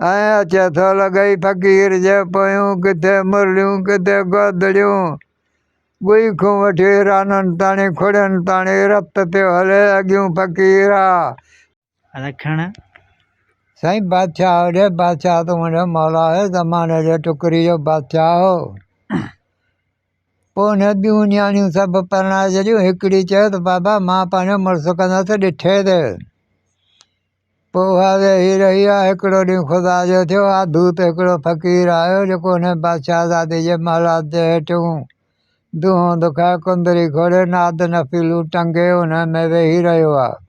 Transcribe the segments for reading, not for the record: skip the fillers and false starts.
ऐं अचे थो लॻई फ़क़ीर जे पोयूं किथे मुरलियूं किथे गोदड़ियूं ॻुई खां वठी राननि ताणी खुड़ियुनि ताणी रत पियो हले अॻियूं फ़क़ीर आहे रखण साईं बादशाह होॾे बादशाह तूं मुंहिंजो मौला आहे ज़माने जे टुकरी जो बादशाह हो पोइ हुन ॿियूं नियाणियूं सभु परणाए छॾियूं हिकिड़ी चयो त बाबा मां पंहिंजो मुड़ुसु कंदसि ॾिठे ते पोइ उहा वेही रही आहे हिकिड़ो ॾींहुं ख़ुदा जो थियो आहे दूत हिकिड़ो फ़क़ीर आयो जेको हुन बादशाहज़ादी जे महलात जे हेठियूं दूहों दुखाए कुंदरी खोड़े नाद नफ़ीलूं टंगे हुन में वेही रहियो आहे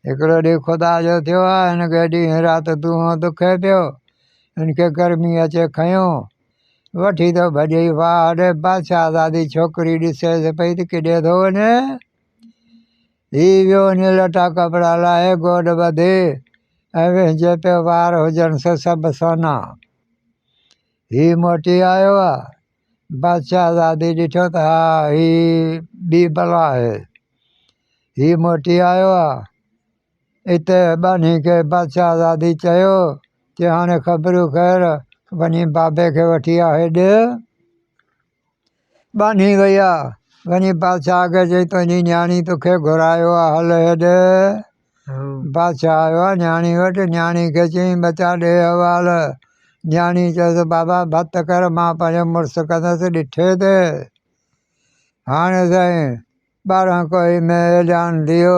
हिकिड़ो ॾींहुं ख़ुदा जो थियो आहे हिनखे ॾींहुं राति दूहों दुखे पियो हिनखे गर्मी अचे खयों वठी थो भॼी वाह हेॾे बादशाहज़ादी छोकिरी ॾिसेसि पई त किॾे थो वञे हीउ वियो वञे लटा कपिड़ा लाहे गोॾ ॿधे ऐं विझे पियो वार हुजनि से सभु सोना हीउ मोटी आयो आहे बादशाहज़ादी ॾिठो त हा हीउ ॿी बला आहे हीउ मोटी आयो आहे हिते बानी खे बादशाहज़ादी चयो कि हाणे ख़बरूं ख़ैर वञी बाबे खे वठी आ हेॾे बानी वई आहे वञी बादशाह खे चई तुंहिंजी न्याणी तोखे घुरायो आहे हल हेॾे बादशाह आयो आहे न्याणी वटि न्याणी खे चई बचा ॾे हवाल न्याणी चयोसि बाबा भत कर मां पंहिंजो मुड़ुसु कंदसि ॾिठे ते हाणे साईं 12 कोई में एलान थियो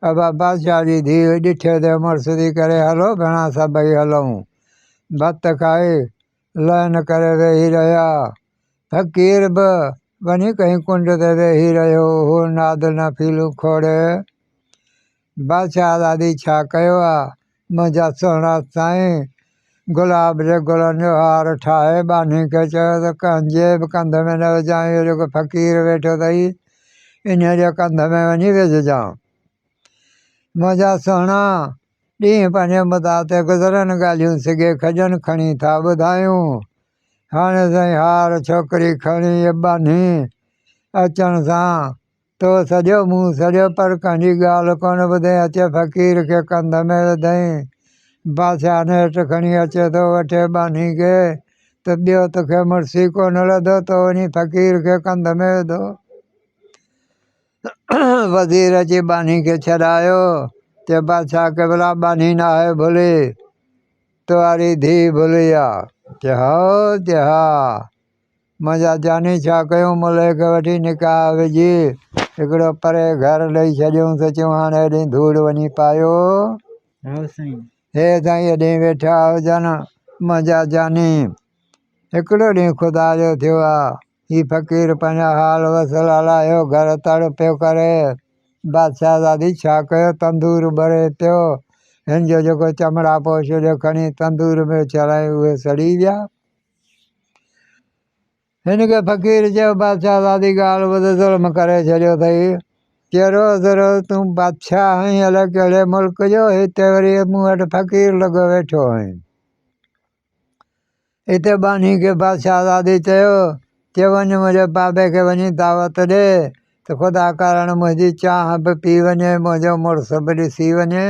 अब बादशाह जी धीउ ॾिठे ते मुड़ुस थी करे हलो भेणा सभई हलूं भत खाई लहन करे वेही रहिया फ़क़ीर बि वञी कहीं कुंड ते वेही रहियो हो नाद नफ़ीलूं खोड़े बादशाहज़ादी छा कयो आहे मुंहिंजा सुहिणा साईं गुलाब जे गुलनि जो हार ठाहे बानी खे चयो त कंहिंजे बि कंध में न विझां इहो जेको फ़क़ीर वेठो अथई इन जे कंध में वञी विझजांइ मुंहिंजा सुहिणा ॾींहुं पंहिंजे मुदा ते गुज़रनि ॻाल्हियूं सिगे खजनि खणी था ॿुधायूं हाणे साईं हार छोकिरी खणी बानी अचण सां तो सॼो मुंहुं सॼो पर कंहिंजी ॻाल्हि कोन ॿुधे अचे फ़क़ीर खे कंध में विधई बादशाह नेठि खणी अचे थो वठे बानी खे त ॿियो तोखे मुड़ुसु ई कोन लधो तो वञी फ़क़ीर खे कंध में विधो वज़ीर अची बानी खे छॾायो ते बादशाह खे भला बानी न आहे भुली तुम्हारी धीउ भुली आहे चए हा मुंहिंजा जानी छा कयूं मुले खे वठी निकाह विझी हिकिड़ो परे घर ॾेई छॾियूंसि चयूं हाणे हेॾी धूड़ वञी पायो हा साईं हे साईं हेॾी वेठा हुजनि मुंहिंजा जानी हिकिड़ो ॾींहुं ख़ुदा जो थियो आहे हीउ फ़क़ीर पंहिंजा हाल वसल हलायो घर तड़ पियो करे बादशाहज़ादी छा कयो तंदूर ॿरे पियो हिन जो जेको चमड़ा पोश जो खणी तंदूर में चढ़ाई उहे सड़ी विया हिनखे फ़क़ीर चयो बादशाहज़ादी ॻाल्हि ॿुध ज़ुल्म करे छॾियो अथई कि रोज़ रोज़ तूं बादशाह आहीं अलाए कहिड़े मुल्क जो हिते वरी मूं वटि फ़क़ीर लॻो वेठो आहीं हिते बानी खे बादशाहज़ादी चयो कि वञ मुंहिंजे बाबे खे वञी दावत ॾे त ख़ुदा कारण मुंहिंजी चांहि बि पी वञे मुंहिंजो मुड़ुसु बि ॾिसी वञे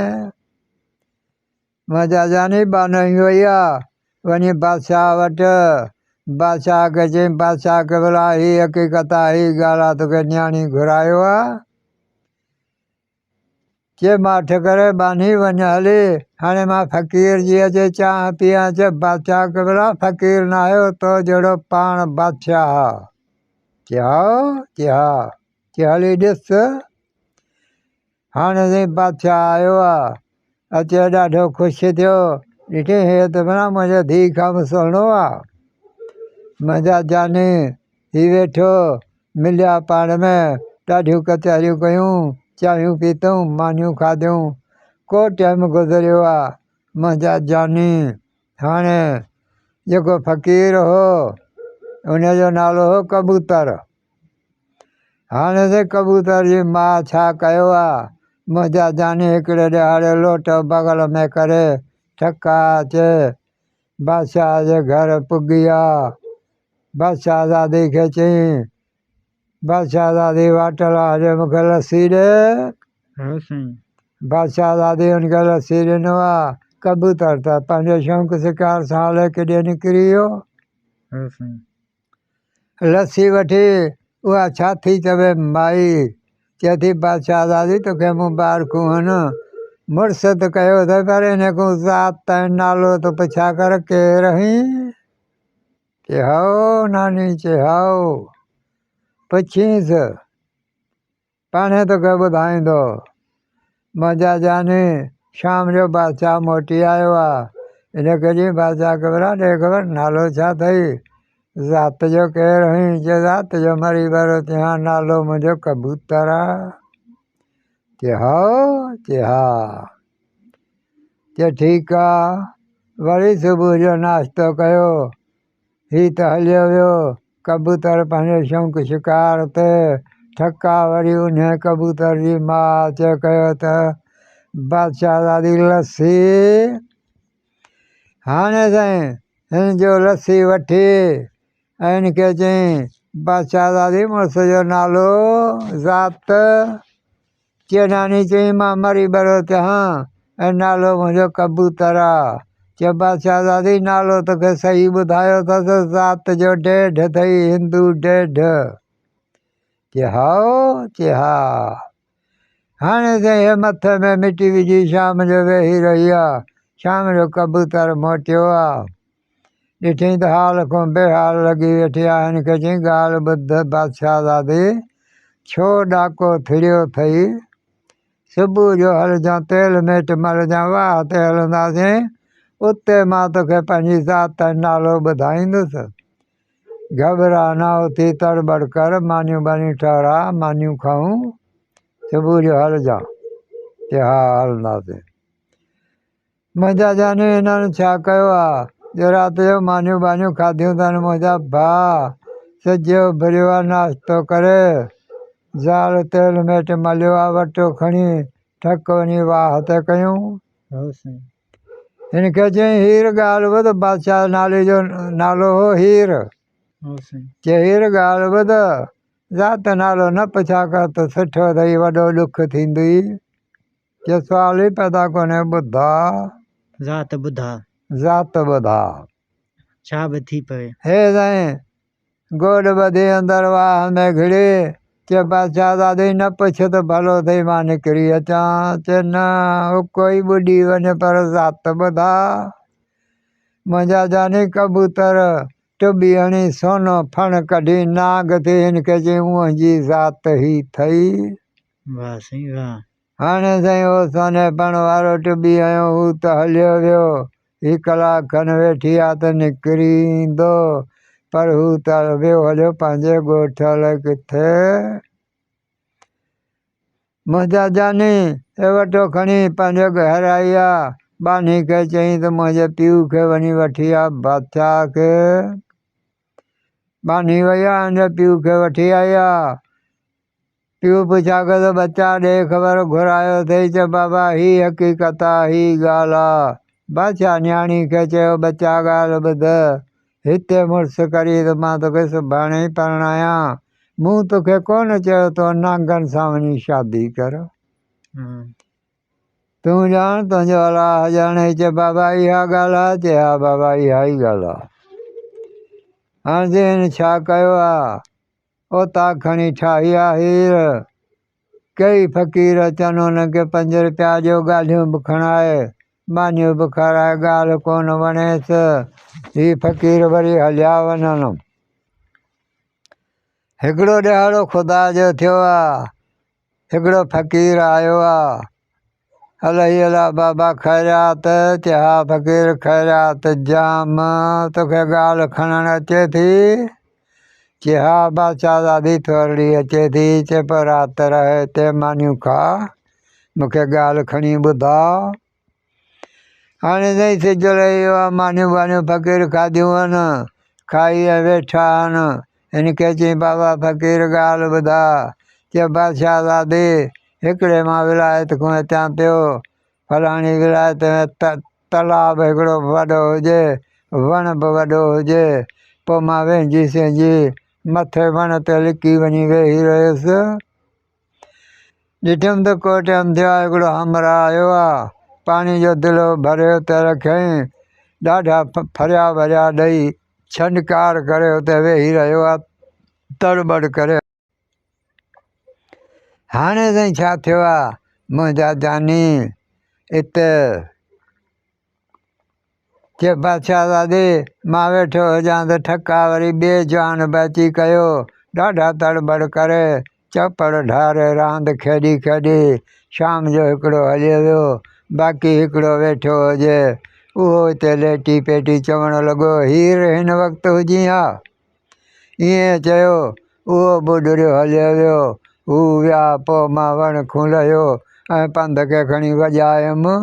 मुंहिंजा जानी बानई वई आहे वञी बादशाह वटि बादशाह खे चई बादशाह खे भला हीअ हक़ीक़त आहे हीअ ॻाल्हि आहे तोखे न्याणी घुरायो आहे चए माठ करे बानी वञ हली हाणे मां फ़क़ीर जी अचे चांहि पीआं चए बादशाह खे भला फ़क़ीर न आहियो तो जहिड़ो पाण बादशाह चए हा चए हली ॾिस हाणे साईं बादशाह आयो आहे अचे ॾाढो ख़ुशि थियो ॾिठे हे त भला मुंहिंजे धीउ खां बि सुहिणो आहे मुंहिंजा जानी हीउ वेठो मिलिया पाण में ॾाढियूं कचहरियूं कयूं चांहियूं पीतऊं मानियूं खाधियूं को टाइम गुज़रियो आहे मुंहिंजा जानी हाणे जेको फ़क़ीर हो उनजो नालो हो कबूतर हाणे से कबूतर जी माउ छा कयो आहे मुंहिंजा जानी हिकिड़े ॾिहाड़े लोट बग़ल में करे ठका अचे बादशाह जे घर पुॻी आहे बादशाहज़ादी खे चई बादशाहज़ादी वाटल आहे मूंखे लस्सी ॾे हा साईं बादशाहज़ादी हुनखे लस्सी ॾिनो आहे कबूतर त पंहिंजो शौक़ु शिकार सां हले केॾे निकिरी वियो। हा साईं। लस्सी वठी उहा छा थी चवे माई, चए थी बादशाह दादी तोखे मूं ॿारखूं हन मुड़ुस त कयो अथई पर हिन खां ज़ात ऐं नालो त पुछा कर केरु आहीं? चए हाओ नानी, चए हाओ पुछीसि पाणे तोखे ॿुधाईंदो। मुंहिंजा जानी शाम जो बादशाह मोटी आयो आहे, हिन खे चई बादशाह खे भला ॾे ख़बर नालो छा अथई, ज़ात जो केरु आहीं? चए ज़ात जो मरी वियो। चए हा नालो मुंहिंजो कबूतर आहे। चए हाओ, चए हा। चए ठीकु आहे। वरी सुबुह जो नाश्तो कयो, हीउ त हलियो वियो कबूतर पंहिंजे शौक़ु शिकार ते ठका। वरी उन कबूतर जी माउ चए कयो त बादशाह दादी लस्सी। हाणे साईं हिन जो लस्सी वठी ऐं हिन खे चई बादशाह दादी मुड़ुस जो नालो ज़ात? चए नानी चई मां मरी बरो थियां ऐं नालो मुंहिंजो कबूतर आहे। चए बादशाह दादी नालो तोखे सही ॿुधायो अथसि, ज़ात जो ॾेढ अथई, हिंदू ॾेढ। चए हाओ, चए हा। हाणे साईं हे मथे में मिटी विझी शाम जो वेही रही आहे। शाम जो कबूतर मोटियो आहे, ॾिठईं त हाल खां बेहाल लॻी वेठी आहे। हिन खे चई ॻाल्हि ॿुध बादशाह दादी, छो ॾाको थिड़ियो अथई? सुबुह जो हलजां तेल मेट मलजां वाह ते हलंदासीं, उते मां तोखे पंहिंजी ज़ात ऐं नालो ॿुधाईंदुसि। घबरा न उथी तड़बड़ कर, मानियूं बानियूं ठहरा, मानियूं खाऊं, सुबुह जो हलजां। चए हा हलंदासीं। मुंहिंजा जानी हिननि छा कयो आहे, जो राति जो मानियूं बानियूं खाधियूं अथनि। मुंहिंजा भाउ सिजो उभिरियो आहे नाश्तो करे, ज़ाल तेल मेट मलियो आहे, वटो खणी ठक वञी वाह ते कयूं। हा साईं। हिन खे चई हीर ॻाल्हि ॿुध, बादशाह नाले जो नालो हो हीर। हा साईं। चए हीर ॻाल्हि ॿुध, ज़ात नालो न पुछा कर त सुठो अथई, वॾो ॾुखु थींदुई। चए सुवाल ई पैदा कोन्हे, ॿुधा ज़ात ॿुधा, ज़ात ॿुधा छा बि थी पए। हे साईं गोॾ ॿधी अंदरि वाह में घिड़ी। चए बादशाह दादी न पुछ त भलो अथई मां निकिरी अचां। चए न हू कोई ॿुॾी वञे पर ज़ात ॿुधा। मुंहिंजा जानी कबूतर टुॿी हणी सोनो फण कढी नाग थी, हिन खे चई हूअं जी ज़ात ई अथई। वाह साईं वाह। हाणे साईं उहो सोने फण वारो टुॿी हयो, हू त हलियो वियो। ही कलाक खनि वेठी आहे त निकिरी ईंदो, पर हू त वियो हलियो पंहिंजे ॻोठ अलाए किथे। मुंहिंजा जानी हे वटो खणी पंहिंजो घर आई आहे। बानी खे चई त मुंहिंजे पीउ खे वञी वठी आहे बादशाह खे। बानी वई आहे, हिन पीउ खे वठी आई आहे। पीउ पुछा कयो त बच्चा ॾे ख़बर घुरायो अथई? चए बाबा ही हक़ीक़त आहे, ही ॻाल्हि आहे। बादशाह न्याणी खे चयो बच्चा ॻाल्हि ॿुध, हिते मुड़ुसु करी त मां तोखे सुभाणे ई परणायां। मूं तोखे कोन चयो तो नांगनि सां वञी शादी कर। तूं ॼाण तुंहिंजो अलाह ॼाणे। चए बाबा इहा ॻाल्हि आहे? चए हा बाबा इहा ई ॻाल्हि आहे। हाणे हिन छा कयो आहे, उतां खणी ठाही आहे हीर। कई फ़क़ीर अचनि हुनखे 5 रुपया ॾियो, ॻाल्हियूं बि खणाए, मानियूं बि खाराए, ॻाल्हि कोन वणेसि। ही फ़क़ीर वरी हलिया वञनि। हिकिड़ो ॾिहाड़ो ख़ुदा जो थियो आहे। हिकिड़ो फ़क़ीर आयो आहे। अलाही अला बाबा ख़ैरियात? चए हा फ़क़ीर ख़ैरियात जाम, तोखे ॻाल्हि खणणु अचे थी? चए हा बादशाह दादी थोरी अचे थी। चए पोइ राति रहे हिते, मानियूं खा, मूंखे ॻाल्हि खणी ॿुधा। हाणे साईं सिजु लही वियो आहे, मानियूं वानियूं फ़क़ीर खाधियूं आहिनि, खाई ऐं वेठा आहिनि। हिन खे चई बाबा फ़क़ीर ॻाल्हि ॿुधा। चए बादशाह दादी हिकिड़े मां विलायत खां अचां पियो, फलाणी विलायत में तलाब हिकिड़ो वॾो हुजे, वण बि वॾो हुजे। पोइ मां वेझी सेझी मथे वण ते लिकी वञी वेही रहियुसि। ॾिठुमि त को टाइम थियो आहे, हिकिड़ो हमराह आयो आहे। पाणी जो दिलो भरे उते रखियईं। ॾाढा फरिया भरिया ॾेई छंडकार करे उते वेही रहियो आहे तड़बड़ करे। हाणे साईं छा थियो आहे मुंहिंजा जानी हिते के बादशाहज़ादे मां वेठो हुजां त ठका वरी ॿिए जवान बि अची कयो। ॾाढा तड़बड़ करे चपड़ ढारे रांदि खेॾी खेॾी शाम जो हिकिड़ो हली वियो। बाक़ी हिकिड़ो वेठो हुजे उहो हिते लेटी पेटी चवणु लॻो हीर हिन वक़्तु हुजी हा। ईअं चयो उहो बुॾिरियो हलियो वियो। हू विया पोइ मां वण खूं लहियो ऐं पंध खे खणी वॼायमि।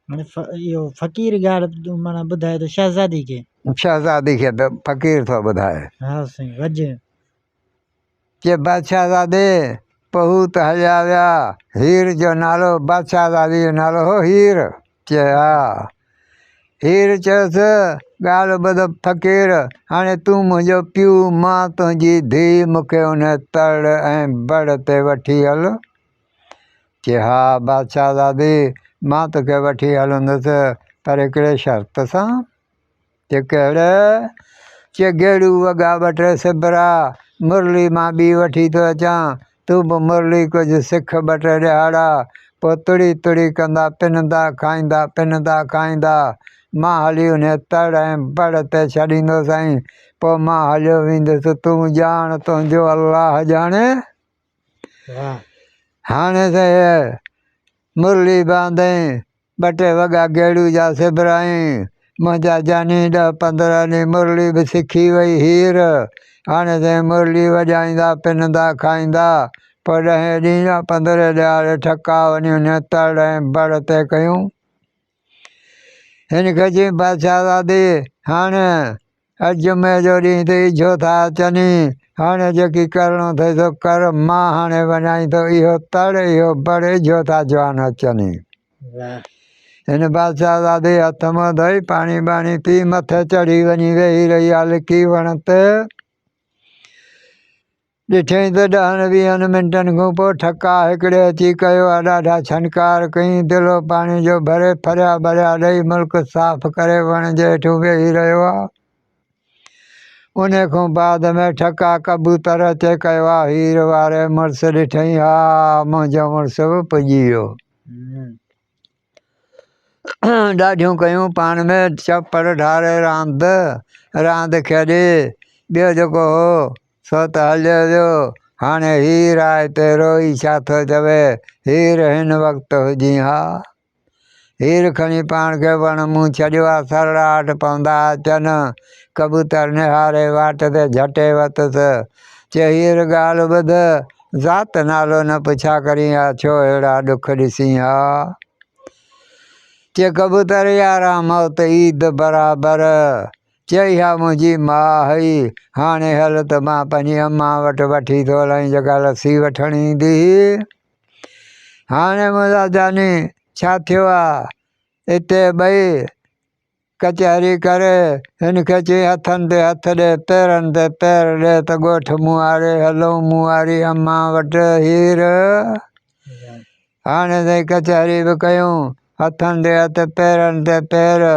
हाणे इहो फ़क़ीर ॻाल्हि माना ॿुधाए थो शहज़ादी खे। शहज़ादी खे त फ़क़ीर थो ॿुधाए। हा साईं वॼ के बादशाहज़ादे पहू त हलिया विया। हीर जो नालो बादशाहज़ादी जो नालो हो हीर। चए हा। हीर चयोसि ॻाल्हि ॿुध फ़क़ीर हाणे तूं मुंहिंजो पीउ मां तुंहिंजी धीउ मूंखे उन तड़ ऐं बड़ ते वठी हल। चए हा बादशाहज़ादी मां तोखे वठी हलंदुसि पर हिकिड़े शर्त सां। चए कहिड़े? चए गेड़ू वॻा ॿ टे सिबरा मुरली मां ॿी वठी थो अचां तूं बि मुरली कुझु सिख ॿ टे ॾिहाड़ा पोइ तुड़ी तुड़ी कंदा पिनंदा खाईंदा पिनंदा खाईंदा मां हली उन तड़ ऐं बड़ ते छॾींदो साईं। पोइ मां हलियो वेंदुसि तूं ॼाण तुंहिंजो अलाह ॼाणे। हाणे त मुरली बांधई ॿ टे वॻा गेड़ू जा सिबराई। मुंहिंजा जानी 10-15 ॾींहं मुरली बि सिखी वई हीर। हाणे त मुरली वॼाईंदा पिनंदा खाईंदा पोइ 10 ॾींहं या 15 ॾियारे ठका वञी उन तड़ ऐं बड़ ते कयूं। हिन खे चई बादशाहज़ादी हाणे अॼु जुमे जो ॾींहुं अथई छो था अचनि हाणे जेकी करिणो अथई सो कर। मां हाणे वञाई थो इहो तड़ इहो बड़ जो था जवान अचनि। हिन बादशाहज़ादी हथ मुंहं धोई पाणी ॿाणी पी मथे चढ़ी वञी वेही रही आहे लिकी वण ते। ॾिठई त 10-20 मिंटनि खां पोइ ठका हिकिड़े अची कयो आहे। ॾाढा छनकार कई दिलो पाणी जो भरे फरिया भरिया ॾेई मुल्क साफ़ करे वण जे हेठि वेही रहियो आहे। उन खां बाद में ठका कबूतर अचे कयो आहे हीर वारे मुड़ुसु ॾिठई हा मुंहिंजो मुड़ुसु बि पुॼी वियो। ॾाढियूं कयूं पाण में चपड़ ढारे रांदि खेॾी। ॿियो जेको हो सो त हलियो वियो। हाणे हीर आहे हिते रोई छा थो चवे हीर हिन वक़्तु हुजी हा। हीर खणी पाण खे वण मूं छॾियो आहे। सरड़ाहट पवंदा अचनि कबूतर निहारे वाट ते झटे वतुसि। चए हीर ॻाल्हि ॿुध ज़ात नालो न पुछा करी हा छो अहिड़ा ॾुख ॾिसी हा। चए कबूतर यारा मौत ईद बराबरि। चई हा मुंहिंजी माउ हुई हाणे हल त मां पंहिंजी अम्मा वटि वठी थो हलां जेका लस्सी वठणु ईंदी हुई। हाणे मुंहिंजा जानी छा थियो आहे हिते ॿई कचहरी करे हिन खे चई हथनि ते हथ ॾे पेरनि ते पेर ॾे त ॻोठ मुहारे हलूं मुहारी अम्मा वटि हीर। हाणे ताईं कचहरी बि कयूं हथनि ते हथ पेरनि ते पेर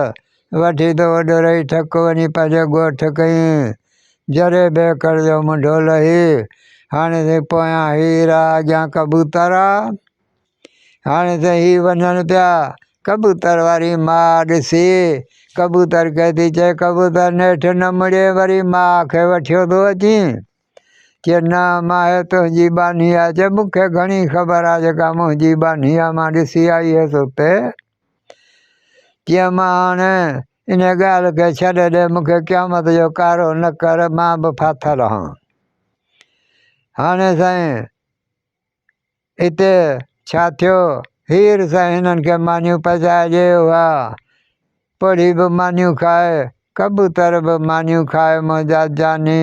वठी थो वॾो रही ठक वञी पंहिंजे ॻोठ कयईं। जरे बेकर जो मुंडो लही। हाणे ताईं पोयां हीर आहे अॻियां कबूतर आहे। हाणे त ही वञनि पिया कबूतर वारी माउ ॾिसी कबूतर खे थी चए कबूतर नेठि न मुड़े वरी माउ खे वठियो थो अची। चए न माए तुंहिंजी बानी आहे। चए मूंखे घणी ख़बर आहे जेका मुंहिंजी बानी आहे मां ॾिसी आई हुअसि हुते। चए मां हाणे इन ॻाल्हि खे छॾे ॾे मूंखे क़यामत जो कारो न कर मां बि फाथल हा। हाणे साईं हिते छा थियो हीर साईं हिननि खे मानियूं पचाए ॾियो हुआ। पोड़ी बि मानियूं खाए कबूतर बि मानियूं खाए मुंहिंजा जानी।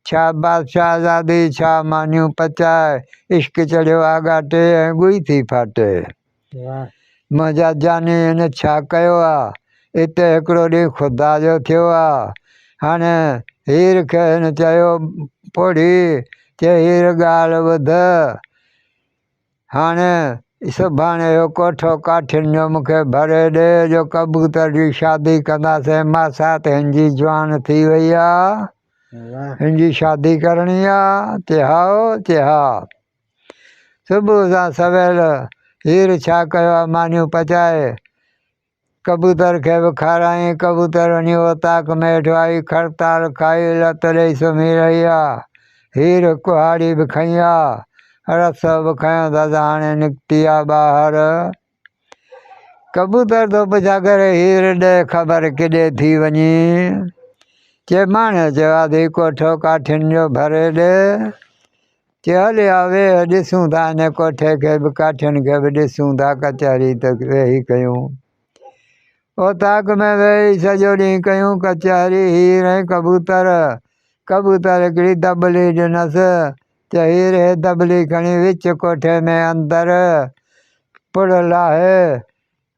छा बादशाहज़ादी छा मानियूं पचाए इश्क चढ़ियो आहे घाटे ऐं ॻुई थी फाटे। मुंहिंजा जानी हिन छा कयो आहे हिते हिकिड़ो ॾींहुं ख़ुदा जो थियो आहे। हाणे हीर खे हिन चयो पोड़ी चए हीर ॻाल्हि ॿुध हाणे सुभाणे जो कोठो काठियुनि जो मूंखे भरे ॾे जो कबूतर जी शादी कंदासीं मासा त हिन जी जवान थी वई आहे वाह हिन जी शादी करणी आहे चए हा सुबुह सां सवेल हीर छा कयो आहे मानियूं पचाए कबूतर खे बि खाराई कबूतर वञी ताक में हेठि आई खड़ताल खाई लत ॾेई सुम्ही रही आहे हीर कुहाड़ी बि खई आहे रस बि खयों दादा हाणे निकिती आहे ॿाहिरि कबूतर थो पुछा करे हीर ॾे ख़बर किॾे थी वञी चए माणे चयो आहे कोठो काठियुनि जो भरे ॾे चए हले आ वेह ॾिसूं था हिन कोठे खे बि काठियुनि खे बि ॾिसूं था कचहरी त वेही कयूं ओ ताक में वेही सॼो ॾींहुं कयूं कचहरी हीर ऐं कबूतर हिकिड़ी दॿली ॾिनसि त हीर हे दॿली खणी विच कोठे में अंदरि पुड़ लाहे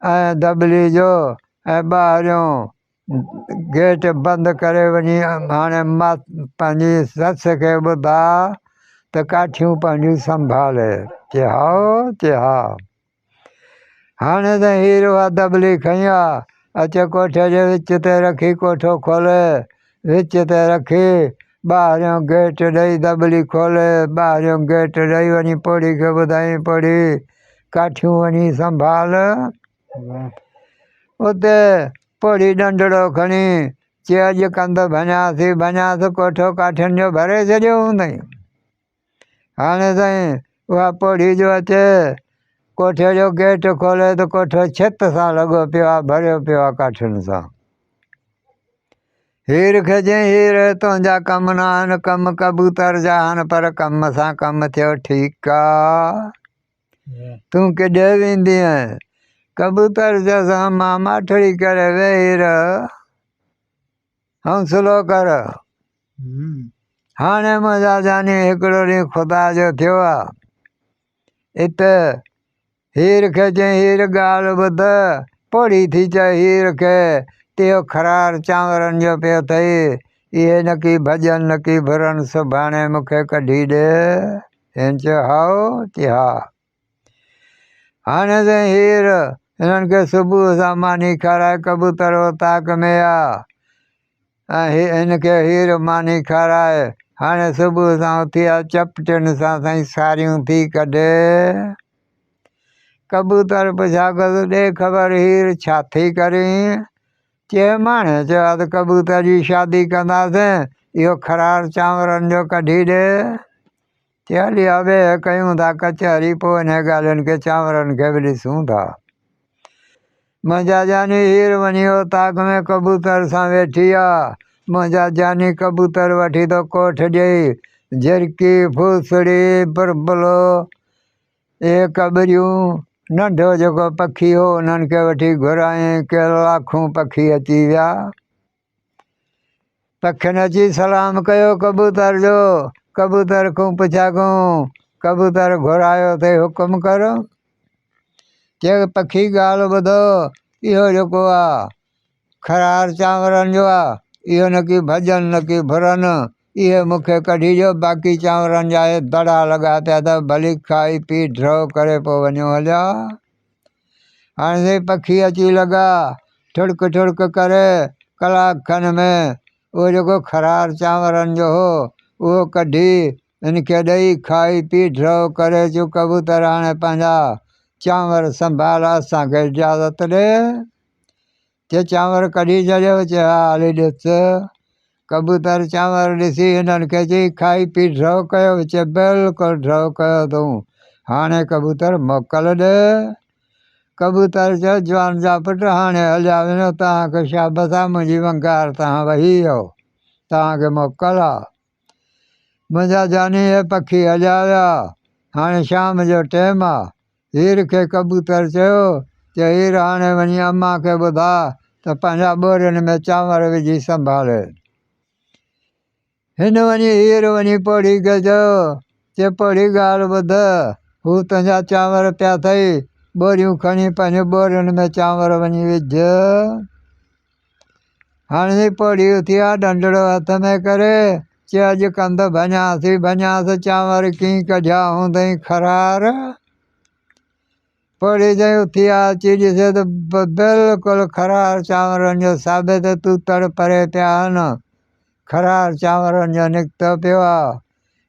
ऐं दॿली जो ऐं ॿाहिरियों गेट बंदि करे वञी हाणे मां पंहिंजी ससु खे ॿुधा त काठियूं पंहिंजियूं संभाले चए हा हाणे त हीर उहा दॿली खई आहे अच कोठे जे विच ते रखी कोठो खोले विच ते रखी ॿाहिरियों गेट ॾेई दॿली खोले ॿाहिरियों गेट ॾेई वञी पोड़ी खे ॿुधाई पोड़ी काठियूं वञी संभाल उते पोड़ी डंडड़ो खणी चए अॼु कंध भञासीं कोठो काठियुनि जो भरे छॾियो हूंदई हाणे साईं उहा पोड़ी जो अचे कोठे जो गेट खोले त कोठो छित सां लॻो पियो आहे भरियो पियो आहे काठियुनि सां हीर खे चई हीर तुंहिंजा कम न आहिनि कम कबूतर जा आहिनि पर कम सां कमु थियो ठीकु आहे तूं केॾे वेंदी आहीं कबूतर चयोसि मां माठड़ी करे वेही रह हौसलो कर हाणे मुंहिंजा जानी हिकिड़ो ॾींहुं ख़ुदा जो थियो आहे हिते हीर खे चई हीर ॻाल्हि ॿुध पोड़ी थी चए हीर खे तियो खरार चांवरनि जो पियो अथई इहे न की भॼन न की भुरनि सुभाणे मूंखे कढी ॾे हिन चयो हाओ चए हा हाणे त हीर हिननि खे सुबुह सां मानी खाराए कबूतर ताक में आहे ऐं हिनखे हीर मानी खाराए हाणे सुबुह सां उथी आहे चपटियुनि सां साईं सारियूं थी कढे कबूतर पुछा कयो ॾे ख़बर हीर छा थी करी चए माणे चयो आहे त कबूतर जी शादी कंदासीं इहो खरार चांवरनि जो कढी ॾे चए हली आहे वेह कयूं था कचहरी पोइ हिन ॻाल्हियुनि खे चांवरनि खे बि ॾिसूं था मुंहिंजा जानी हीर वञी वियो ताक में कबूतर सां वेठी आहे मुंहिंजा जानी कबूतर वठी थो कोठ ॾेई झिरकी फूसड़ी बुरबुलो इहे कॿरियूं नंढो जेको पखी हो उन्हनि खे वठी घुराई के लाखूं पखी अची विया पखियुनि अची सलाम कयो कबूतर जो कबूतर खां पुछा कयूं कबूतर घुरायो अथई हुकुम कर चए पखी ॻाल्हि ॿुधो इहो जेको आहे खरार चांवरनि जो आहे इहो न की भॼन न की भुरनि इहे मूंखे कढी ॾियो बाक़ी चांवरनि जा दड़ा लॻा पिया अथव भली खाई पी ड्रौ करे पोइ वञो हलिया हाणे पखी अची लॻा ठुड़क ठुड़क करे कलाक खन में उहो जेको खरार चांवरनि जो हो उहो कढी हिनखे ॾेई खाई पी ड्रौ करे चयो कबूतर हाणे पंहिंजा चांवर संभाल असांखे इजाज़त ॾे चए चांवर कढी छॾियो चए हा हली ॾिस कबूतर चांवर ॾिसी हिननि खे चई खाई पी ड्रौ कयो चए बिल्कुलु ड्रौ कयो अथऊं हाणे कबूतर मोकल ॾे कबूतर चयो जवान जा पुट हाणे हलिया वञो तव्हांखे शाबत आहे मुंहिंजी वंगार तव्हां वही वियो तव्हांखे मोकल आहे मुंहिंजा जानी हे पखी हलिया विया हाणे शाम जो टाइम आहे हीर खे कबूतर चयो त हीर हाणे वञी अम्मा खे ॿुधा त पंहिंजा ॿोरियुनि में चांवर विझी संभाले हिन वञी हीर वञी पोड़ी खे चयो पोड़ी ॻाल्हि ॿुध हू तुंहिंजा चांवर पिया अथई ॿोरियूं खणी पंहिंजे ॿोरियुनि में चांवर वञी विझ हाणे पोड़ी उथी आहे डंडड़ो हथ में करे चए अॼु कंध भञासीं चांवर कीअं कढिया हूंदई खरार पोड़ी चई उथी आ अची ॾिसे त बिल्कुलु ख़रार चांवरनि जो साबित तूतड़ परे पिया आहिनि ख़रार चांवरनि जो निकितो पियो आहे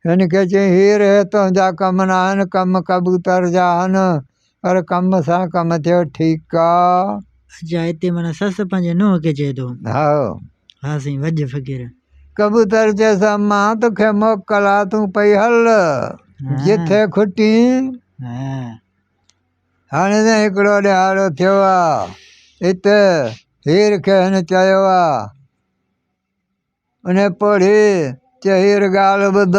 हिनखे चई हीर हे तुंहिंजा कम न आहिनि कम कबूतर जा आहिनि पर कम सां कमु थियो ठीकु आहे अच्छा हिते माना ससु पंहिंजे नुंहं खे चए थो हा हा साईं वज फ़क़ीर कबूतर चएसि मां तोखे मोकल आहे तूं पई हल जिथे खुटी हा हाणे त हिकिड़ो ॾिहाड़ो थियो आहे हिते हीर खे हिन चयो आहे उन पोड़ी चए हीर ॻाल्हि ॿुध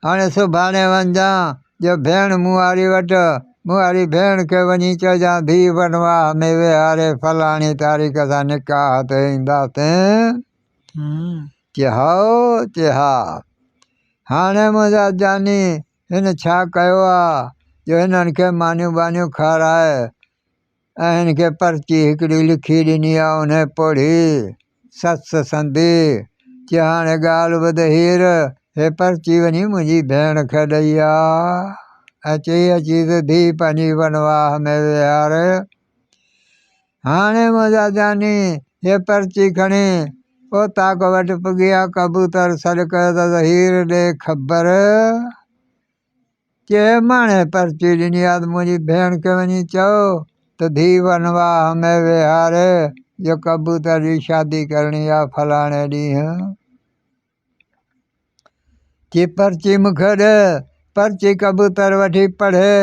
हाणे सुभाणे वञजां जो भेण मूं वारी वटि मूं वारी भेण खे वञी चइजां धीउ बनवाह में विहारे फलाणी तारीख़ सां निकाह ते ईंदासीं चए हाओ चए हा हाणे मुंहिंजा जानी हिन छा कयो आहे जो हिननि खे मानियूं बानियूं खाराए ऐं हिन खे पर्ची हिकिड़ी लिखी ॾिनी आहे उन पोड़ी ससु संधी चए हाणे ॻाल्हि ॿुध हीर हे पर्ची वञी मुंहिंजी भेण खे ॾेई आहे ऐं चई अची त धीउ पंहिंजी बनवाह में विहारे हाणे मुंहिंजा जानी हे पर्ची खणी पोताक वटि पुॻी आहे कबूतर सॾु कयो त हीर ॾे ख़बर चए माणे पर्ची ॾिनी आहे त मुंहिंजी भेण खे वञी चओ त धीउ बनवाह में विहारे जो कबूतर जी शादी करणी आहे फलाणे ॾींहुं चई पर्ची मूंखे ॾे पर्ची कबूतर वठी पढ़े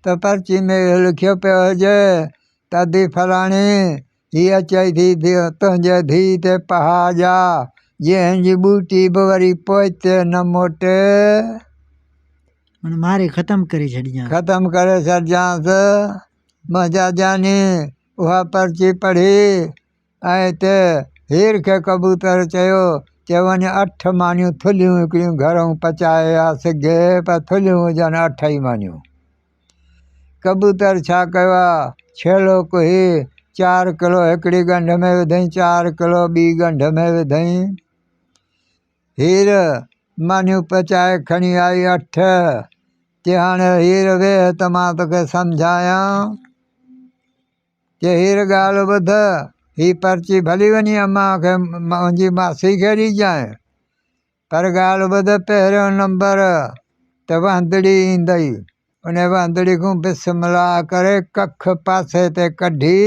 त पर्ची में लिखियो पियो हुजे त दी फलाणी हीअ चई थी तुंहिंजे धीउ ते पहाज आहे जंहिंजी ॿूटी बि वरी पोइते न मोटे मारे ख़तमु करे छॾिजां ख़तमु करे छॾिजांसि मुंहिंजा जानी उहा पर्ची पढ़ी ऐं हिते हीर खे कबूतर चयो चए वञ 8 मानियूं थुलियूं हिकिड़ियूं घरूं पचाए आ सिघे पर थुलियूं हुजनि 8 ई मानियूं कबूतर छा कयो आहे छेलो कुही 4 किलो हिकिड़ी ॻंढ में विधई 4 किलो ॿी ॻंढ में विधई हीर मानियूं पचाए खणी आई 8 चए हाणे हीर वेह त मां तोखे सम्झायां चए हीर ॻाल्हि ॿुध हीअ पर्ची भली वञी अम्मा खे मुंहिंजी मासी खे ॾिजांइ पर ॻाल्हि ॿुध पहिरियों नंबर त वांदड़ी ईंदई उन वांदड़ी खां बिस्मिल्लाह करे कख पासे ते कढी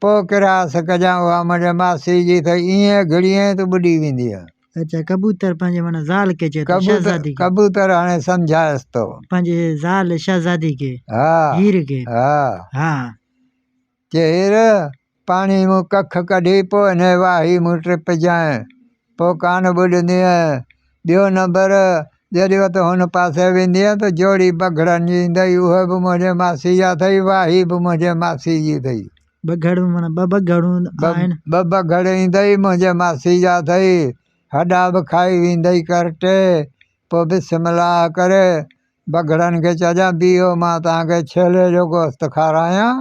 पोइ किरास कजां उहा मुंहिंजे मासी जी अथई ईअं घिड़ीअं त ॿुॾी वेंदी आहे अच्छा कबूतर पंहिंजे माना ज़ाल खे चए थो शहज़ादी खे कबूतर हाणे सम्झायसि थो पंहिंजे ज़ाल शहज़ादी खे हा हीर खे हा हा चए हीर पाणी मूं कख कढी पोइ हिन वाही मूं टिपजांइ पोइ कान ॿुॾंदीअ ॿियो नंबर जॾहिं त हुन पासे वेंदीअ त जोड़ी बघड़नि जी ईंदई उहे बि मुंहिंजे मासी जा अथई वाही बि मुंहिंजे मासी जी अथई बघड़ माना ॿ बघड़ूं आहिनि ॿ बघड़ ईंदई मुंहिंजे मासी जा अथई हॾा बि खाई वेंदई करटे पोइ बिस्मिल्लाह करे बघड़नि खे चइजां बीहो मां तव्हांखे छेले जो गोश्त खारायां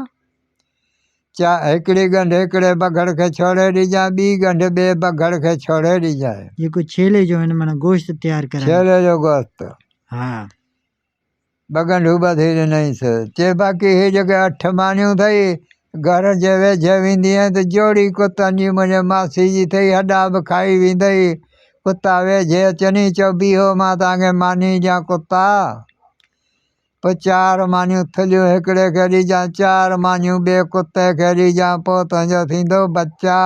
हिकिड़ी ॻंढ हिकिड़े बघड़ खे छोड़े ॾिजां ॿी ॻंढ ॿिए बघड़ खे छोड़े ॾिजांइ जेको छेले जो हिन माना गोश्त तयारु कराए छेले जो गोश्त हा ॿ ॻंढूं ॿधी ॾिनईसि चए बाक़ी हीअ जेके 8 मानियूं अथई घर जे वेझे वेंदीअ त जोड़ी कुतनि जी मुंहिंजे मासी जी अथई हॾा बि खाई वेंदई कुता वेझे अचनी चओ बीहो मां तव्हांखे मानी ॾियां कुता पोइ 4 मानियूं थुलियूं हिकिड़े खे ॾिजां 4 मानियूं ॿिए कुते खे ॾिजां पोइ तुंहिंजो थींदो बच्चा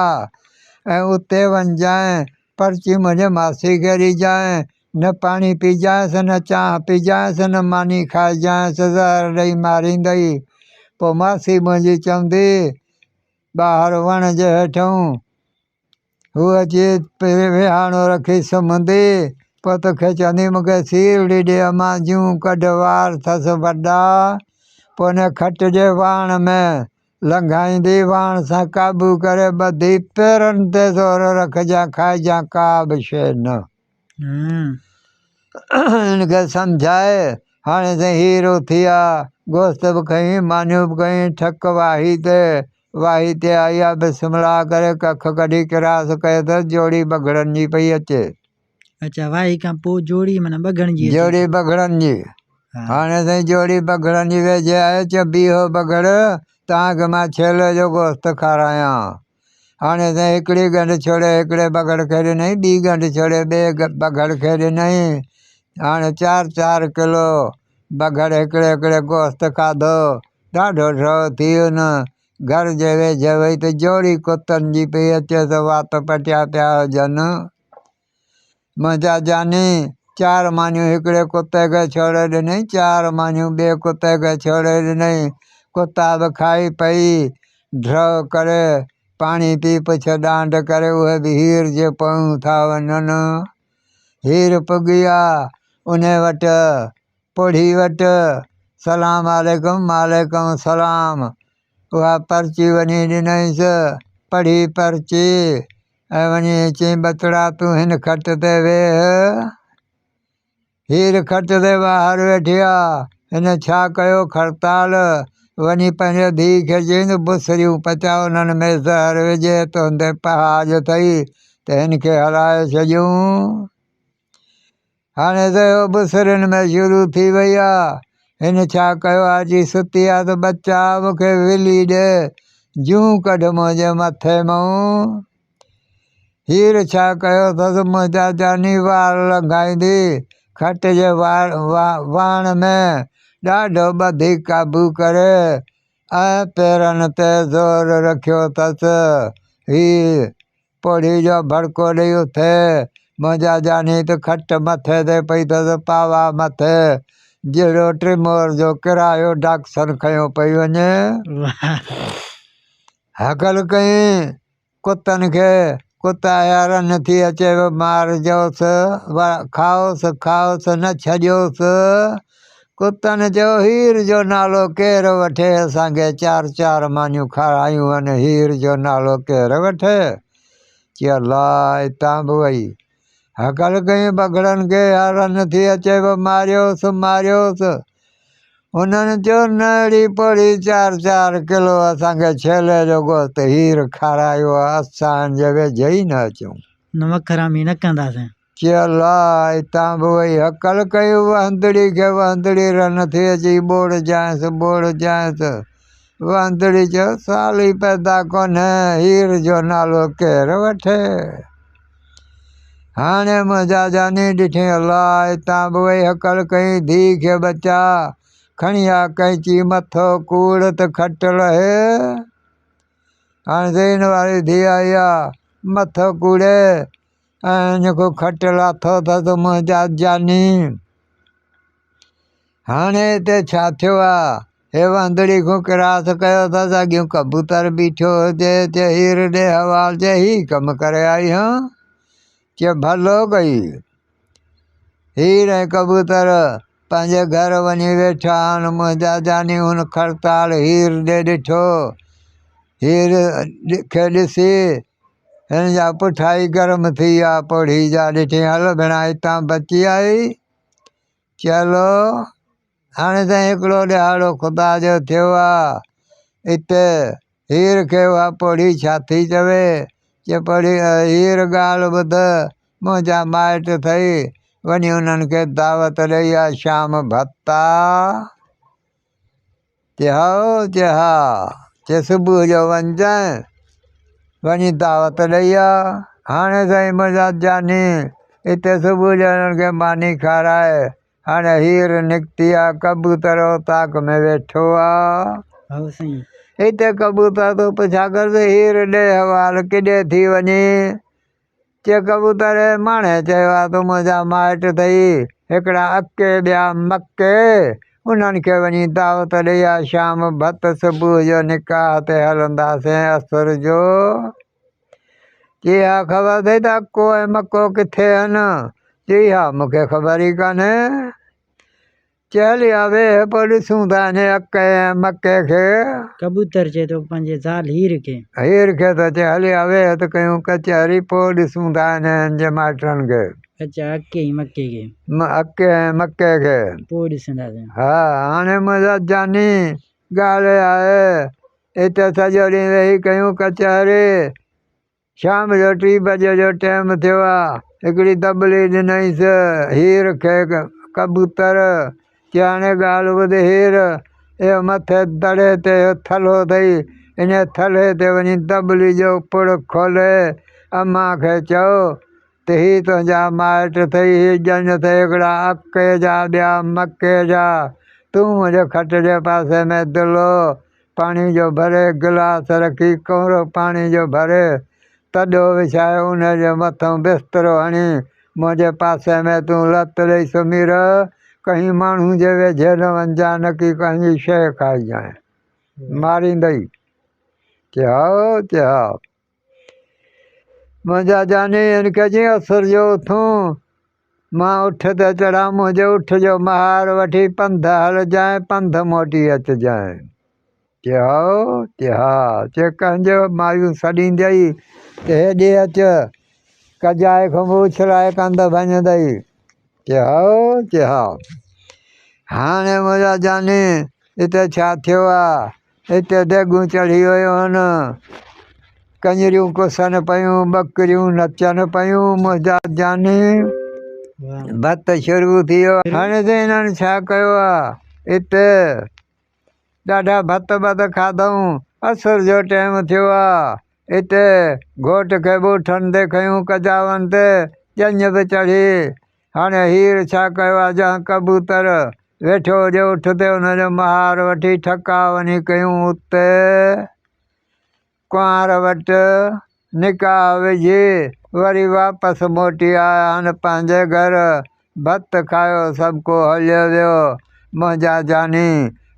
ऐं उते वञिजांइ पर्ची मुंहिंजे मासी खे ॾिजांइ न पाणी पीजांइसि न चांहि पीजांइसि न मानी खाइजांइसि ज़हर ॾेई मारींदई पोइ मासी मुंहिंजी चवंदी ॿाहिरि वण जे हेठूं हूअ अची विहाणो रखी सुम्हंदी पोइ तोखे चवंदी मूंखे सीवड़ी ॾे अम्मा जूं कढ वार अथसि वॾा पोइ हुन खट जे वाण में लंघाईंदी वाण सां काबू करे ॿधी पेरनि ते ज़ोर रखजांइ खाइजांइ का बि शइ न हिनखे सम्झाए हाणे त हीर उथी आहे गोश्त बि खईं मानियूं बि कयूं ठक वाही ते आई आहे बिस्मिल्लाह करे कख कढी किरास कयो त जोड़ी बघड़नि जी पई अचे अच्छा वाही खां पोइ जोड़ी माना बघड़नि जी जोड़ी बघड़नि जी हाणे साईं जोड़ी बगड़नि जी वेझे आहे चयो बीहो बगड़ तव्हांखे मां छेले जो गोश्त खारायां। हाणे साईं हिकिड़ी गंढ छोड़े हिकिड़े बगड़ खे ॾिनई, ॿी गंढ छोड़े ॿिए बगड़ खे ॾिनई। हाणे 4-4 किलो बगड़ हिकिड़े हिकिड़े गोश्त खाधो। ॾाढो ड्रओ थी वियुनि। घर जे वेझे वेही त जोड़ी कुतनि जी पई अचे त वात पटिया पिया हुजनि। मुंहिंजा जानी 4 मानियूं हिकिड़े कुते खे छोड़े ॾिनई, 4 मानियूं ॿिए कुते खे छोड़े ॾिनई। कुता बि खाई पई ड्रओ करे पाणी पी पुछ ॾांड करे उहे बि हीर जे पोयूं था वञनि। हीर पुॻी आहे उन वटि पुड़ी वटि, सलाम वालेकुम वालेकुम सलाम। उहा पर्ची वञी ॾिनईसि, पढ़ी पर्ची ऐं वञी चई बचड़ा तूं हिन खट ते वेह। हीर खट ते ॿाहिरि वेठी आहे। हिन छा कयो खड़ताल। वञी पंहिंजे धीउ खे चई बुसरियूं पचा उन्हनि में ज़हर विझे तुंहिंजे पहाज अथई त हिन खे हलाए छॾियूं। हाणे त बुसरियुनि में शुरू थी वई आहे। हिन छा कयो आहे अची सुती आहे त बच्चा मूंखे विली ॾे, जूं कढ मुंहिंजे मथे मां। हीर छा कयो अथसि मुंहिंजा जानी वार लंघाईंदी खट जे वाण में ॾाढो ॿधी काबू करे ऐं पेरनि ते ज़ोर रखियो अथसि। हीउ पोड़ी जो भड़को ॾेई उथे। मुंहिंजा जानी त खट मथे ते पई अथसि, पावा मथे जहिड़ो ट्रिमोर जो किरायो डाक्सन खयो पई वञे। हकल कई कुतनि खे, कुता हैरान थी अचे मारिजोसि, खाओसि खाओसि न छॾियोसि। कुतनि चयो हीर जो नालो केरु वठे, असांखे 4-4 मानियूं खारायूं आहिनि, हीर जो नालो केरु वठे। चयो अला हितां बि वई। हकल कई बगड़नि खे हैरान थी अचे मारियोसि मारियोसि। उन्हनि चयो न अहिड़ी पोड़ी 4-4 किलो असांखे छेले जो गोश्त हीर खारायो आहे, असांजे वेझे ई न अचूं। नमक हरामी न कंदासीं। चयो अला हितां बि वई। हकल कई वहंदड़ी खे, वहंदड़ी रन थी अची ॿोड़ जांइसि ॿोड़ जांइसि। वहंदड़ी चयो साली पैदा कोन्हे, हीर जो नालो केरु वठे। हाणे मुंहिंजा जानी ॾिठी अला हितां बि वई। हकल कई धीउ खे बचा खणी आ कैंची मथो कूड़ त खट लहे। हाणे ज़ैन वारी धीउ आई आहे, मथो कूड़े ऐं जेको खट लाथो अथसि मुंहिंजा जानी। हाणे हिते छा थियो आहे, हे वहंदड़ी खां किरास कयो अथसि, अॻियूं कबूतर बीठो हुजे चए हीर ॾे हवाल, चए हीउ कमु करे आई हं। चए भलो कई। हीर ऐं कबूतर पंहिंजे घर वञी वेठा आहिनि। मुंहिंजा जानी हुन खड़ताल हीर ॾे ॾिठो। हीर खे ॾिसी हिन जा पुठा ई गरम थी विया पोड़ी जा। ॾिठी हल भेणा हितां बची आई। चलो हाणे साईं हिकिड़ो ॾिहाड़ो ख़ुदा जो थियो आहे। हिते हीर खे उहा पोड़ी छा थी चवे। चए पोड़ी हीर ॻाल्हि ॿुध, मुंहिंजा माइट अथई, वञी उन्हनि खे दावत ॾेई आहे शाम भत्ता। चए हाओ, चए हा। चए सुबुह जो वञजांइ, वञी दावत ॾेई आहे। हाणे साईं मुंहिंजा जानी हिते सुबुह जो हिननि खे मानी खाराए। हाणे हीर निकिती आहे, कबूतर ताक में वेठो आहे। हिते कबूतर तो पुछा कर हीर ॾे हवाल किॾे थी वञी। चए कबूतर माणे चयो आहे तूं मुंहिंजा माइट अथई, हिकिड़ा अके ॿिया मके, उन्हनि खे वञी दावत ॾेई आहे शाम भत, सुबुह जो निकाह ते हलंदासीं असुर जो। चई हा ख़बर अथई त अको ऐं मको किथे आहिनि। चई हा मूंखे ख़बर ई कान्हे। चए हली आ वेह पोइ ॾिसूं था हिन अके ऐं मके खे। कबूतर चए थो पंहिंजे ज़ाल हीर खे। हीर खे त चए हली आ वेह त कयूं कचहरी, पोइ ॾिसूं था हिननि जे माइटनि खे। अच्छा अके ऐं मके खे। अके ऐं मके खे पोइ ॾिसंदासीं। हा हाणे मुंहिंजा जानी ॻाल्हि आहे, हिते सॼो ॾींहुं वेही कयूं कचहरी। शाम जो 3 बजे जो टाइम थियो आहे। हिकिड़ी दॿली ॾिनईसि हीर खे कबूतर। हाणे ॻाल्हि ॿुध हीर इहो मथे दड़े ते थलो अथई इन थले ते वञी दॿली जो पुड़ खोले अम्मा खे चओ त हीअ तुंहिंजा माइट अथई हीअ ॼण अथई हिकिड़ा अके जा ॿिया मके जा तूं मुंहिंजे खट जे पासे में दिलो पाणी जो भरे गिलास रखी कोरो पाणी जो भरे तॾो विछाए उनजे मथां बिस्तरो हणी मुंहिंजे पासे में तूं लत ॾेई सुम्ही रह कहीं माण्हू जे वेझे न वञजांइ न की कंहिंजी शइ खाइजांइ मारींदई चयो मुंहिंजा जानी हिनखे चई असुर जो उथूं मां उठ ते चढ़ा मुंहिंजे उठ जो महार वठी पंध हलजांइ पंध मोटी अचिजांइ चयो कंहिंजो मायूं सॾींदई त हेॾे अचु कजाए खां उछलाए कंध भञंदई चयो हाणे मुंहिंजा जानी हिते छा थियो आहे हिते देॻूं चढ़ी वियूं आहिनि कंजरियूं कुसनि पियूं ॿकरियूं नचनि पियूं मुंहिंजा जानी भत शुरू थी वियो हाणे त हिननि छा कयो आहे हिते ॾाढा भत खाधऊं असुर जो टाइम थियो आहे हिते घोट खे ॿूठनि ते खयूं कजावनि ते ॼञ बि चढ़ी हाणे हीर छा कयो आहे जहाँ कबूतर वेठो हुजे उठ ते हुनजो महार वठी ठका वञी कयूं उते कुंवार वटि निकाह विझी वरी वापसि मोटी आया आहिनि पंहिंजे घर भत खायो सभु को हलियो वियो मुंहिंजा जानी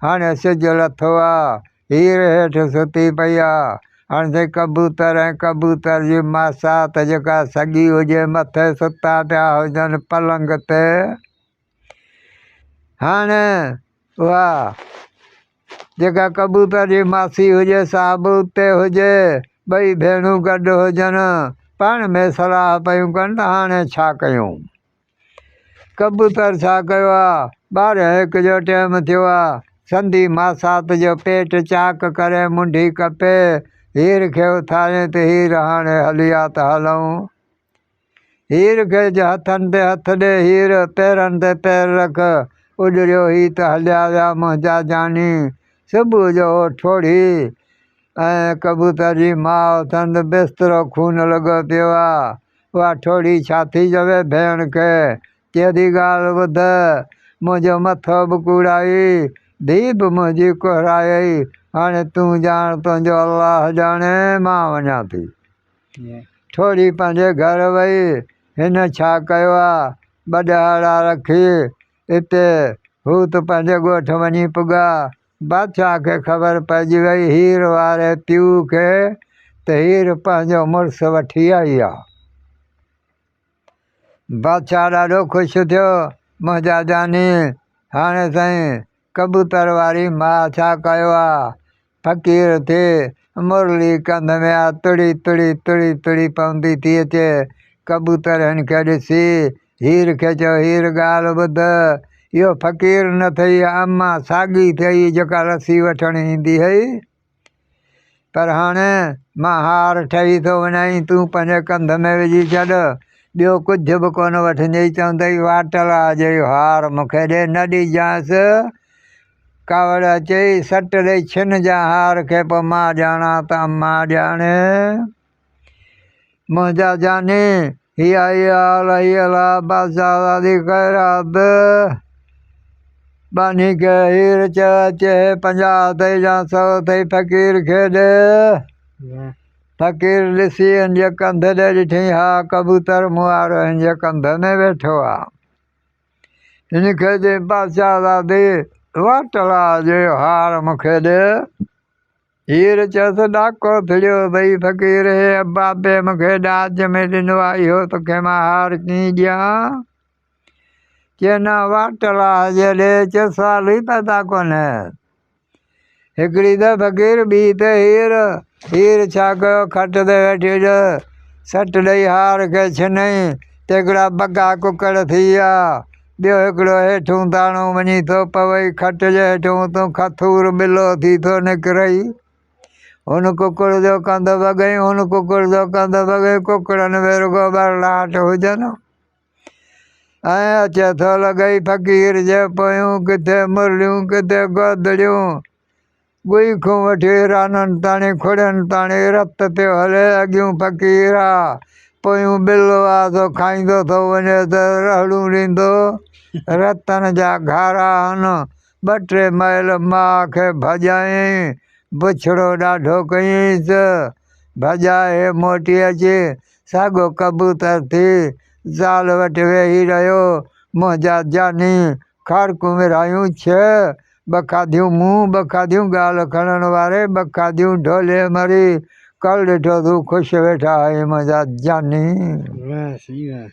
हाणे सिजु लथो आहे हीर हेठि सुती पई आहे हाणे से कबूतर ऐं कबूतर जी मासात जेका सॻी हुजे मथे सुता पिया हुजनि पलंग ते हाणे उहा जेका कबूतर जी मासी हुजे सा बि उते हुजे ॿई भेणूं गॾु हुजनि पाण में सलाह पियूं कनि त हाणे छा कयूं कबूतर छा कयो आहे 12-1 जो टाइम थियो आहे संधी मासात जो पेट चाक करे मुंडी कपे हीर खे उथारे त हीर हाणे हली आहे त हलूं हीर खे हथनि ते हथ ॾे हीर पेरनि ते पेर रख उॾरियो ही त हलिया विया मुंहिंजा जानी सुबुह जो ठोड़ी ऐं कबूतर जी माउ उथनि बिस्तरो खून लॻो पियो आहे उहा ठोड़ी छा थी चवे भेण खे कहिड़ी ॻाल्हि ॿुध मुंहिंजो मथो बि कूड़ाई धीउ बि मुंहिंजी कुहराई हाणे तूं ॼाण तुंहिंजो अलाह ॼाणे मां वञा थी ठोड़ी पंहिंजे घर वई हिन छा कयो आहे ॿॾाड़ा रखी हिते हू त पंहिंजे ॻोठ वञी पुॻा बादशाह खे ख़बर पइजी वई हीर वारे पीउ खे त हीर पंहिंजो मुड़ुसु वठी आई आहे बादशाह ॾाढो ख़ुशि थियो मुंहिंजा जानी हाणे साईं कबूतर वारी माउ छा कयो आहे फ़क़ीर थी मुरली कंध में आहे तुड़ी तुड़ी तुड़ी तुड़ी पवंदी थी अचे कबूतर हिन खे ॾिसी हीर खे चयो हीर ॻाल्हि ॿुध इहो फ़क़ीर न अथई अम्मा साॻी अथई जेका रसी वठणु ईंदी हुई पर हाणे मां हार ठही थो वञाई तूं पंहिंजे कंध में विझी छॾ ॿियो कुझु बि कोन वठंदई चवंदई वाटला जो हार मूंखे ॾे न ॾिजांइसि कावड़ चई सट ॾेई छिन जा हार खे पोइ मां ॼाणा त अम्मा ॼाणे मुंहिंजा जानी हीअ बादशाह दी ख़ैरात बानी खे हीर चयो अचे 50 अथई या 100 अथई फ़क़ीर खे ॾे फ़क़ीर ॾिसी हिन जे कंध ॾे ॾिठई हा कबूतर मुआरो हिन जे कंध में वेठो आहे हिन खे चई बादशाह दादी वाटला जो हार मूंखे ॾे हीर चयोसि ॾाको फिड़ियो अथई फ़क़ीर हे बाबे मूंखे ॾाज में ॾिनो आहे इहो तोखे मां हार कीअं ॾियां चए न वाटला जे ॾे चए सुवाल ई पैदा कोन्हे हिकिड़ी त फ़क़ीर ॿी त हीर छा कयो खट ते वेठी सट ॾेई हार खे छिनई त हिकिड़ा बगा कुकड़ थी विया ॿियो हिकिड़ो हेठूं दाणो वञी थो पवई खट जे हेठूं तूं खथूर ॿिलो थी थो निकिरई हुन कुकड़ जो कंध वॻई हुन कुकड़ जो कंध वॻई कुकड़नि में रुॻो ॿरलाहट हुजनि ऐं अचे थो लॻई फ़क़ीर जे पोयूं किथे मुरलियूं किथे गोदड़ियूं गुई खां वठी राननि ताणी खुड़ियुनि ताणी रत पियो हले अॻियूं फ़क़ीरा पोयूं बिलो आहे सो खाईंदो थो वञे त रहड़ूं ॾींदो रतन जा घारा आहिनि 2-3 माइल माउ खे भॼायईं बुछड़ो ॾाढो कयईंसि भॼाए मोटी अची साॻियो कबूतर थी ज़ाल वटि वेही रहियो मुंहिंजा जानी खाड़कूं विरहायूं छह ॿ खाधियूं मूं 2 खाधियूं ॻाल्हि खणण वारे 2 खाधियूं ढोले मरी कल ॾिठो तूं ख़ुशि वेठा आहीं मुंहिंजा जानी। वाह सही वाह।